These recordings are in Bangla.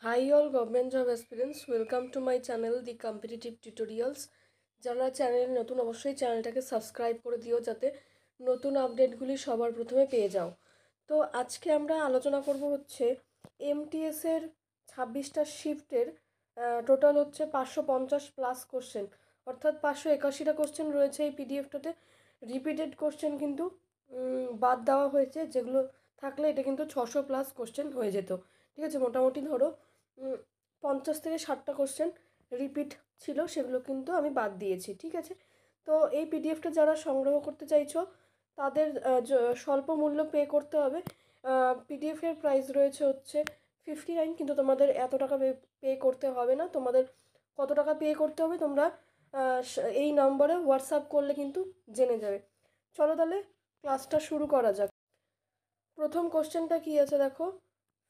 Hi all government job aspirants, welcome to my channel The Competitive Tutorials. যারা চ্যানেল নতুন অবশ্যই চ্যানেলটাকে সাবস্ক্রাইব করে দিও যাতে নতুন আপডেটগুলি সবার প্রথমে পেয়ে যাও। তো আজকে আমরা আলোচনা করব হচ্ছে এমটিএস এর 26টা শিফটের টোটাল হচ্ছে 550 প্লাস কোশ্চেন, অর্থাৎ 581টা কোশ্চেন রয়েছে এই পিডিএফটাতে। রিপিটেড কোশ্চেন কিন্তু বাদ দেওয়া হয়েছে, যেগুলো থাকলে এটা কিন্তু 600 প্লাস কোশ্চেন হয়ে যেত। ঠিক আছে, মোটামুটি ধরো 50 থেকে 60টা কোশ্চেন রিপিট ছিল, সেগুলো কিন্তু আমি বাদ দিয়েছি। ঠিক আছে, তো এই পিডিএফটা যারা সংগ্রহ করতে চাইছো তাদের স্বল্প মূল্য পে করতে হবে। পিডিএফের প্রাইস রয়েছে হচ্ছে 59, কিন্তু তোমাদের এত টাকা পে করতে হবে না। তোমাদের কত টাকা পে করতে হবে তোমরা এই নম্বরে হোয়াটসঅ্যাপ করলে কিন্তু জেনে যাবে। চলো তাহলে ক্লাসটা শুরু করা যাক। প্রথম কোশ্চেনটা কি আছে দেখো,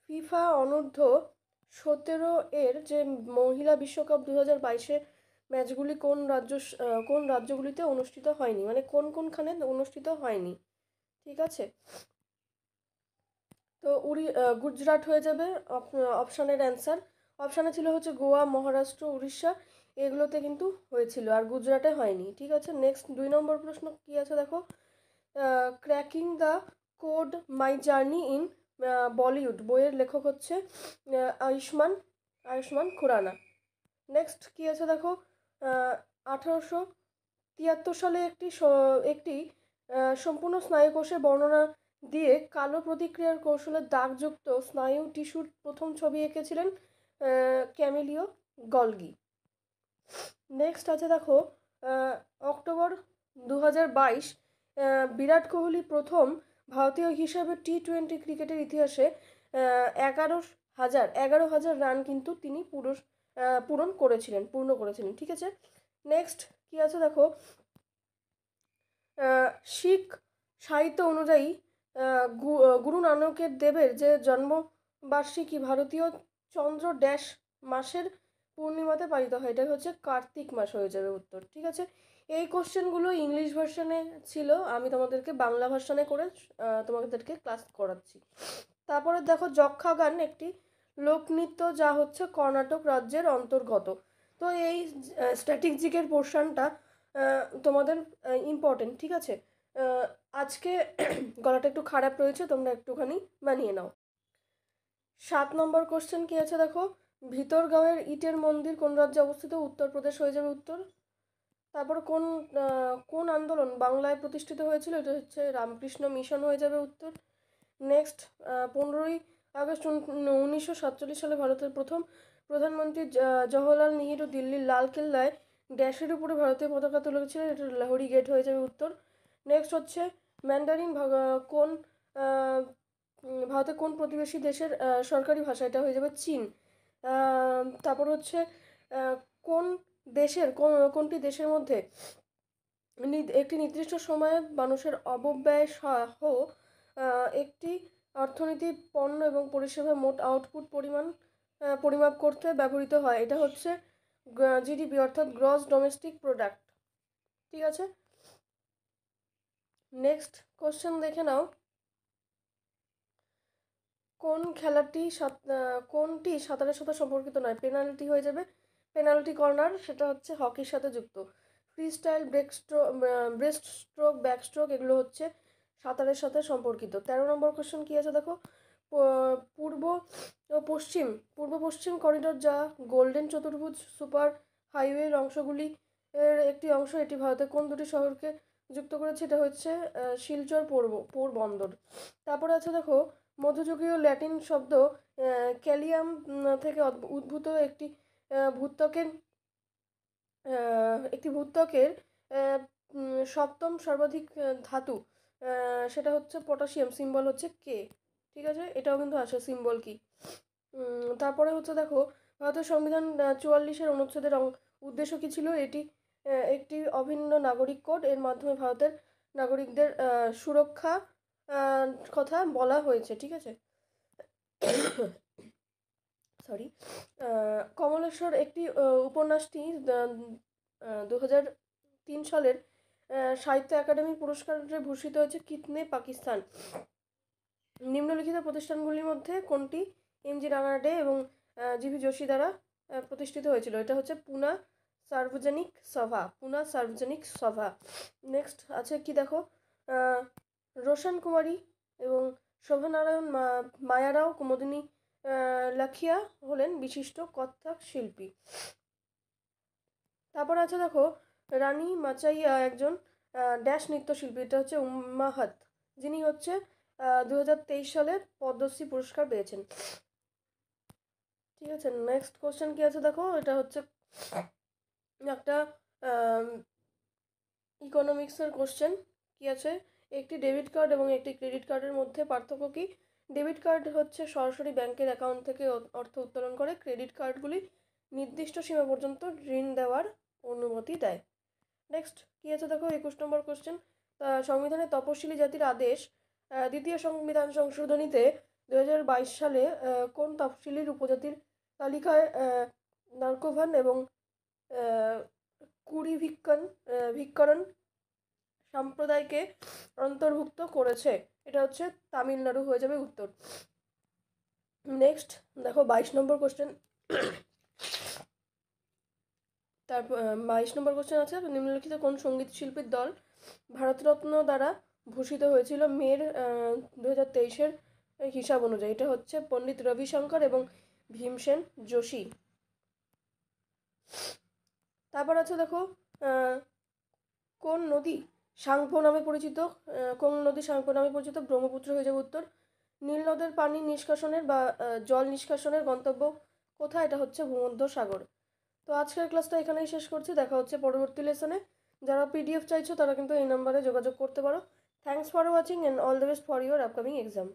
ফিফা অনূর্ধ্ব 17 এর যে মহিলা বিশ্বকাপ 2022-এ ম্যাচগুলি কোন রাজ্যগুলিতে অনুষ্ঠিত হয়নি, মানে কোনখানে অনুষ্ঠিত হয়নি। ঠিক আছে, তো গুজরাট হয়ে যাবে অপশানের অ্যান্সার। অপশানে ছিল হচ্ছে গোয়া, মহারাষ্ট্র, উড়িষ্যা, এগুলোতে কিন্তু হয়েছিল, আর গুজরাটে হয়নি। ঠিক আছে, নেক্সট 2 নম্বর প্রশ্ন কি আছে দেখো, cracking the code my journey in Bollywood বইয়ের লেখক হচ্ছে আয়ুষ্মান খুরানা। নেক্সট কি আছে দেখো, 1873 সালে একটি সম্পূর্ণ স্নায়ুকোষের বর্ণনা দিয়ে কালো প্রতিক্রিয়ার কৌশলের দাগযুক্ত স্নায়ু টিস্যুর প্রথম ছবি এঁকেছিলেন ক্যামিলিও গলগি। নেক্সট আছে দেখো, অক্টোবর 2022 বিরাট কোহলি প্রথম ভারতীয় হিসাবে টি-20 ক্রিকেটের ইতিহাসে 11,000 রান কিন্তু তিনি পূর্ণ করেছিলেন। ঠিক আছে, নেক্সট কি আছে দেখো, শিখ সাহিত্য অনুযায়ী গুরু নানকের দেবের যে জন্মবার্ষিকী ভারতীয় চন্দ্র ড্যাশ মাসের পূর্ণিমাতে পালিত হয়, এটা হচ্ছে কার্তিক মাস হয়ে যাবে উত্তর। ঠিক আছে, এই কোশ্চেনগুলো ইংলিশ ভার্সনে ছিল, আমি তোমাদেরকে বাংলা ভার্সনে করে তোমাদেরকে ক্লাস করাচ্ছি। তারপরে দেখো, যক্ষা গান একটি লোকনৃত্য যা হচ্ছে কর্ণাটক রাজ্যের অন্তর্গত। তো এই স্ট্র্যাটেজিকের পোর্শনটা তোমাদের ইম্পর্টেন্ট। ঠিক আছে, আজকে গলাটা একটু খারাপ রয়েছে, তোমরা একটুখানি মানিয়ে নাও। 7 নম্বর কোশ্চেন কি আছে দেখো, ভিতরগাঁওয়ের ইটের মন্দির কোন রাজ্যে অবস্থিত, উত্তরপ্রদেশ হয়ে যাবে উত্তর। তারপর কোন আন্দোলন বাংলায় প্রতিষ্ঠিত হয়েছিল, এটা হচ্ছে রামকৃষ্ণ মিশন হয়ে যাবে উত্তর। নেক্সট, 15ই আগস্ট 1947 সালে ভারতের প্রথম প্রধানমন্ত্রী জওহরলাল নেহেরু দিল্লির লালকেল্লায় ড্যাশের উপরে ভারতীয় পতাকা তুলেছিলেন, এটা লাহোরি গেট হয়ে যাবে উত্তর। নেক্সট হচ্ছে ম্যান্ডারিন কোন ভারতের কোন প্রতিবেশী দেশের সরকারি ভাষা, এটা হয়ে যাবে চীন। তারপর হচ্ছে কোন কোনটি দেশের মধ্যে একটি নির্দিষ্ট সময়ে মানুষের অপব্যয় সহ একটি অর্থনীতি পণ্য এবং পরিষেবার মোট আউটপুট পরিমাপ করতে ব্যবহৃত হয়, এটা হচ্ছে জিডিপি অর্থাৎ গ্রস ডোমেস্টিক প্রোডাক্ট। ঠিক আছে, নেক্সট কোশ্চেন দেখে নাও, কোনটি সাঁতারের সাথে সম্পর্কিত নয়, পেনাল্টি হয়ে যাবে পেনাল্টি কর্নার, সেটা হচ্ছে হকির সাথে যুক্ত। Free style, breast stroke, back stroke, এগুলো হচ্ছে সাঁতারের সাথে সম্পর্কিত। 13 নম্বর কোশ্চেন কী আছে দেখো, পূর্ব পশ্চিম করিডোর যা গোল্ডেন চতুর্ভুজ সুপার হাইওয়ের অংশগুলি এর একটি অংশ, এটি ভারতের কোন দুটি শহরকে যুক্ত করেছে, এটা হচ্ছে শিলচর পোরবন্দর। তারপরে আছে দেখো, মধ্যযুগীয় ল্যাটিন শব্দ ক্যালিয়াম থেকে উদ্ভূত একটি ভূত্বকের সপ্তম সর্বাধিক ধাতু, সেটা হচ্ছে পটাশিয়াম, সিম্বল হচ্ছে কে। ঠিক আছে, এটাও কিন্তু আসে সিম্বল কি। তারপরে হচ্ছে দেখো, ভারতের সংবিধান 44-এর অনুচ্ছেদের উদ্দেশ্য কী ছিল, এটি একটি অভিন্ন নাগরিক কোড, এর মাধ্যমে ভারতের নাগরিকদের সুরক্ষা কথা বলা হয়েছে। ঠিক আছে, সরি, কমলেশ্বর একটি উপন্যাসটি 2003 সালের সাহিত্য একাডেমি পুরস্কারে ভূষিত হয়েছে কিতনে পাকিস্তান। নিম্নলিখিত প্রতিষ্ঠানগুলির মধ্যে কোনটি এমজি রানা ডে এবং জিভি যোশী দ্বারা প্রতিষ্ঠিত হয়েছিল। এটা হচ্ছে পুনা সার্বজনিক সভা। নেক্সট আছে কি দেখো, রোশন কুমারী এবং শোভানারায়ণ মায়ারাও কুমুদিনী লাখিয়া হলেন বিশিষ্ট কত্থক শিল্পী। তারপর আছে দেখো, রানী মাচাইয়া একজন ড্যাশ নৃত্যশিল্পী। এটা হচ্ছে উম্মাহাত, যিনি হচ্ছে 2023 সালে পদ্মশ্রী পুরস্কার পেয়েছেন। ঠিক আছে, নেক্সট কোশ্চেন কি আছে দেখো, এটা হচ্ছে একটা ইকোনমিক্সের কোশ্চেন। কি আছে, একটি ডেবিট কার্ড এবং একটি ক্রেডিট কার্ডের মধ্যে পার্থক্য কি? ডেবিট কার্ড হচ্ছে সরাসরি ব্যাংকের অ্যাকাউন্ট থেকে অর্থ উত্তোলন করে। ক্রেডিট কার্ডগুলি নির্দিষ্ট সীমা পর্যন্ত ঋণ দেওয়ার অনুমতি দেয়। নেক্সট কি আছে দেখো, 21 নম্বর কোশ্চেন। সংবিধানের তপশিলি জাতির আদেশ দ্বিতীয় সংবিধান সংশোধনীতে 2022 সালে কোন তফসিলির উপজাতির তালিকায় নার্কোভান এবং ভিক্ষরণ সম্প্রদায়কে অন্তর্ভুক্ত করেছে? এটা হচ্ছে তামিলনাড়ু হয়ে যাবে উত্তর। নেক্সট দেখো 22 নম্বর কোশ্চেন। তারপর 22 নম্বর কোশ্চেন আছে, নিম্নলিখিত কোন সঙ্গীত শিল্পীর দল ভারতরত্ন দ্বারা ভূষিত হয়েছিল মের 2023-এর হিসাব অনুযায়ী? এটা হচ্ছে পণ্ডিত রবিশঙ্কর এবং ভীমসেন যোশী। তারপর আছে দেখো, কোন নদী সাংপো নামে পরিচিত? ব্রহ্মপুত্র হয়ে যাবে উত্তর। নীল নদের পানি নিষ্কাশনের বা জল নিষ্কাশনের গন্তব্য কোথায়? এটা হচ্ছে ভূমধ্যসাগর। তো আজকের ক্লাসটা এখানেই শেষ করছি, দেখা হচ্ছে পরবর্তী লেসনে। যারা PDF চাইছো তারা কিন্তু এই নাম্বারে যোগাযোগ করতে পারো। Thanks for watching and all the best for your upcoming exam.